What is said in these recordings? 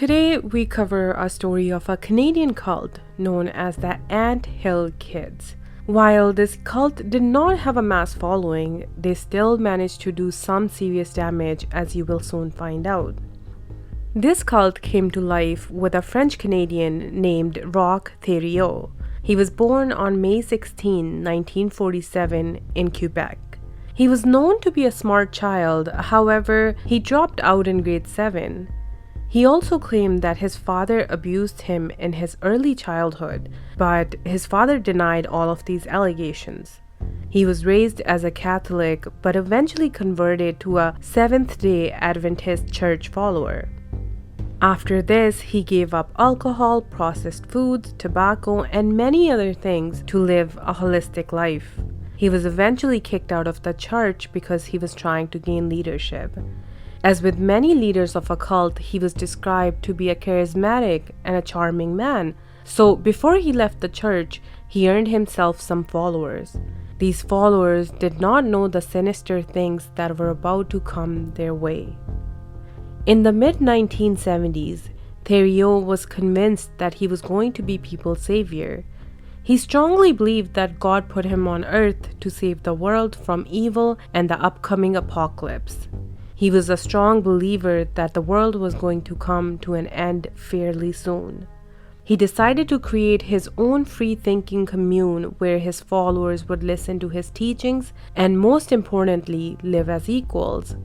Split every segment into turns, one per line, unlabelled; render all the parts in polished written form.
Today we cover a story of a Canadian cult known as the Ant Hill Kids. While this cult did not have a mass following, they still managed to do some serious damage, as you will soon find out. This cult came to life with a French Canadian named Roch Thériot. He was born on May 16, 1947 in Quebec. He was known to be a smart child, however, he dropped out in grade 7. He also claimed that his father abused him in his early childhood, but his father denied all of these allegations. He was raised as a Catholic, but eventually converted to a Seventh-day Adventist church follower. After this, he gave up alcohol, processed foods, tobacco, and many other things to live a holistic life. He was eventually kicked out of the church because he was trying to gain leadership. As with many leaders of a cult, he was described to be a charismatic and a charming man. So before he left the church, he earned himself some followers. These followers did not know the sinister things that were about to come their way. In the mid-1970s, Thériot was convinced that he was going to be people's savior. He strongly believed that God put him on earth to save the world from evil and the upcoming apocalypse. He was a strong believer that the world was going to come to an end fairly soon. He decided to create his own free-thinking commune where his followers would listen to his teachings and, most importantly, live as equals.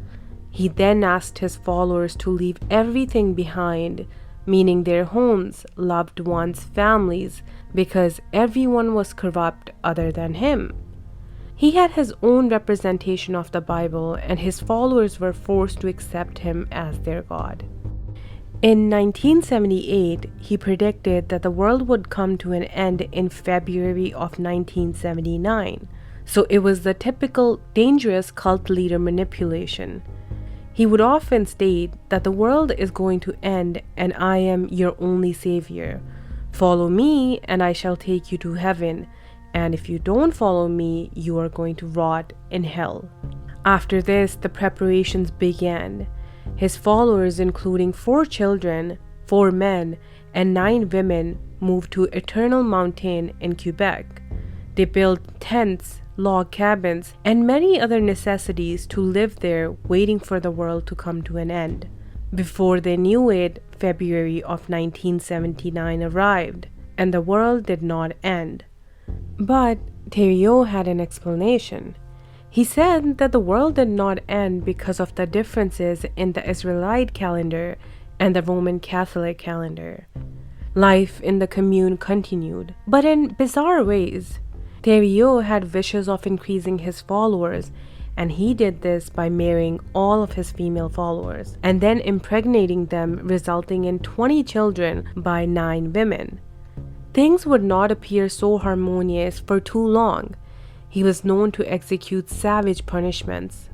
He then asked his followers to leave everything behind, meaning their homes, loved ones, families, because everyone was corrupt other than him. He had his own representation of the Bible, and his followers were forced to accept him as their God. In 1978, he predicted that the world would come to an end in February of 1979, so it was the typical dangerous cult leader manipulation. He would often state that the world is going to end and I am your only savior. Follow me and I shall take you to heaven. And if you don't follow me, you are going to rot in hell. After this, the preparations began. His followers, including 4 children, 4 men, and 9 women, moved to Eternal Mountain in Quebec. They built tents, log cabins, and many other necessities to live there, waiting for the world to come to an end. Before they knew it, February of 1979 arrived, and the world did not end. But Thériot had an explanation. He said that the world did not end because of the differences in the Israelite calendar and the Roman Catholic calendar. Life in the commune continued, but in bizarre ways. Thériot had wishes of increasing his followers, and he did this by marrying all of his female followers and then impregnating them, resulting in 20 children by 9 women. Things would not appear so harmonious for too long. He was known to execute savage punishments.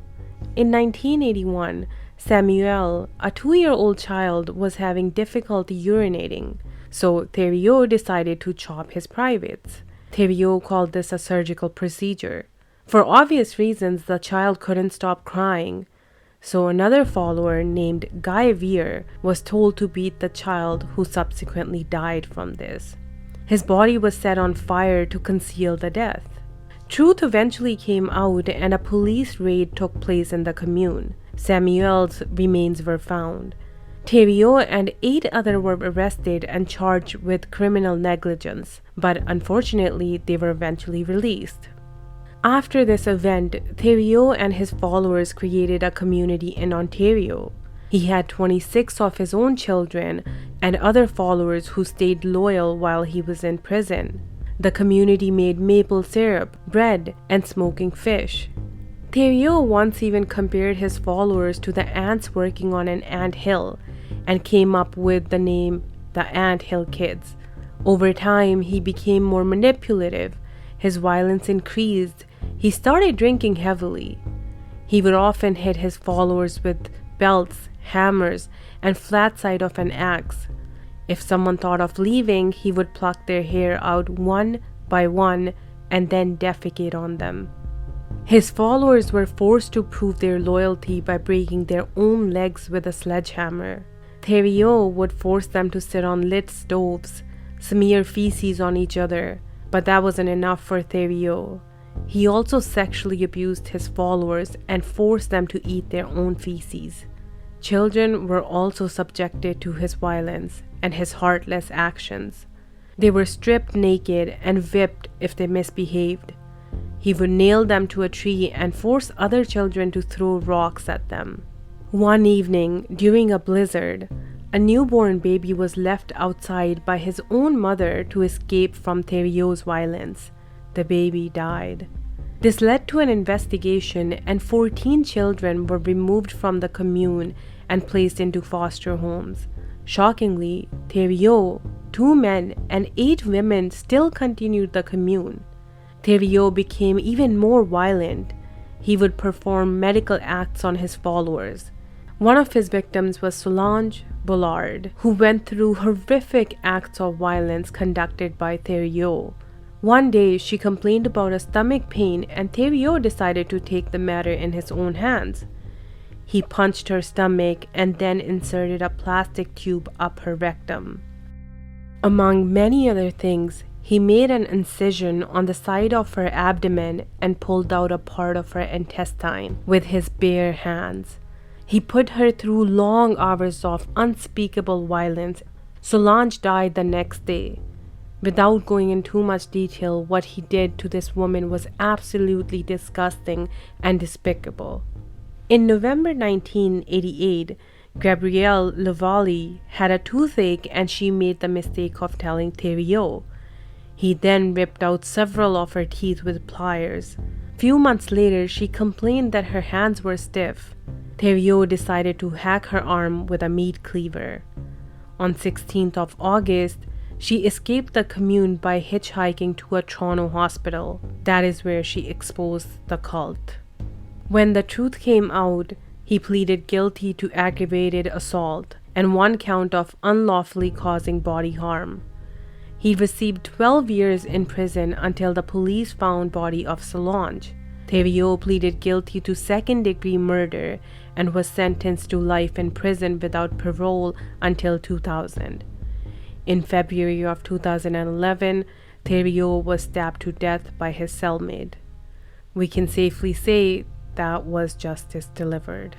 In 1981, Samuel, a 2-year-old child, was having difficulty urinating, so Thériot decided to chop his privates. Thériot called this a surgical procedure. For obvious reasons, the child couldn't stop crying, so another follower named Guy Veer was told to beat the child, who subsequently died from this. His body was set on fire to conceal the death. Truth eventually came out and a police raid took place in the commune. Samuel's remains were found. Thériot and 8 others were arrested and charged with criminal negligence, but unfortunately they were eventually released. After this event, Thériot and his followers created a community in Ontario. He had 26 of his own children and other followers who stayed loyal while he was in prison. The community made maple syrup, bread, and smoking fish. Thériot once even compared his followers to the ants working on an ant hill and came up with the name the Ant Hill Kids. Over time, he became more manipulative. His violence increased. He started drinking heavily. He would often hit his followers with belts, hammers, and flat side of an axe. If someone thought of leaving, he would pluck their hair out one by one and then defecate on them. His followers were forced to prove their loyalty by breaking their own legs with a sledgehammer. Thériot would force them to sit on lit stoves, smear feces on each other, but that wasn't enough for Thériot. He also sexually abused his followers and forced them to eat their own feces. Children were also subjected to his violence and his heartless actions. They were stripped naked and whipped if they misbehaved. He would nail them to a tree and force other children to throw rocks at them. One evening, during a blizzard, a newborn baby was left outside by his own mother to escape from Thériot's violence. The baby died. This led to an investigation, and 14 children were removed from the commune and placed into foster homes. Shockingly, Thériot, 2 men and 8 women still continued the commune. Thériot became even more violent. He would perform medical acts on his followers. One of his victims was Solange Bollard, who went through horrific acts of violence conducted by Thériot. One day, she complained about a stomach pain, and Thériot decided to take the matter in his own hands. He punched her stomach and then inserted a plastic tube up her rectum. Among many other things, he made an incision on the side of her abdomen and pulled out a part of her intestine with his bare hands. He put her through long hours of unspeakable violence. Solange died the next day. Without going into too much detail, what he did to this woman was absolutely disgusting and despicable. In November 1988, Gabrielle Lavallee had a toothache and she made the mistake of telling Thériot. He then ripped out several of her teeth with pliers. Few months later, she complained that her hands were stiff. Thériot decided to hack her arm with a meat cleaver. On 16th of August, she escaped the commune by hitchhiking to a Toronto hospital. That is where she exposed the cult. When the truth came out, he pleaded guilty to aggravated assault and 1 count of unlawfully causing body harm. He received 12 years in prison until the police found body of Solange. Thériot pleaded guilty to second-degree murder and was sentenced to life in prison without parole until 2000. In February of 2011, Thériot was stabbed to death by his cellmate. We can safely say that was justice delivered.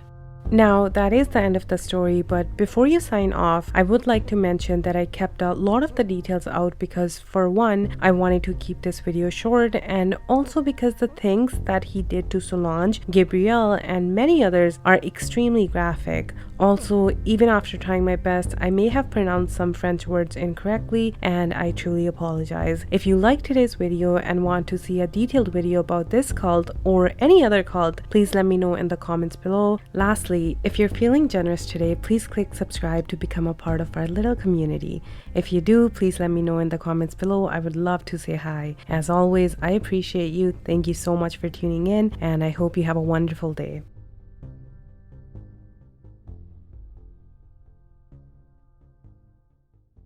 Now, that is the end of the story, but before you sign off, I would like to mention that I kept a lot of the details out because, for one, I wanted to keep this video short, and also because the things that he did to Solange, Gabrielle, and many others are extremely graphic. Also, even after trying my best, I may have pronounced some French words incorrectly, and I truly apologize. If you liked today's video and want to see a detailed video about this cult or any other cult, please let me know in the comments below. Lastly, if you're feeling generous today, please click subscribe to become a part of our little community. If you do, please let me know in the comments below. I would love to say hi. As always, I appreciate you. Thank you so much for tuning in, and I hope you have a wonderful day.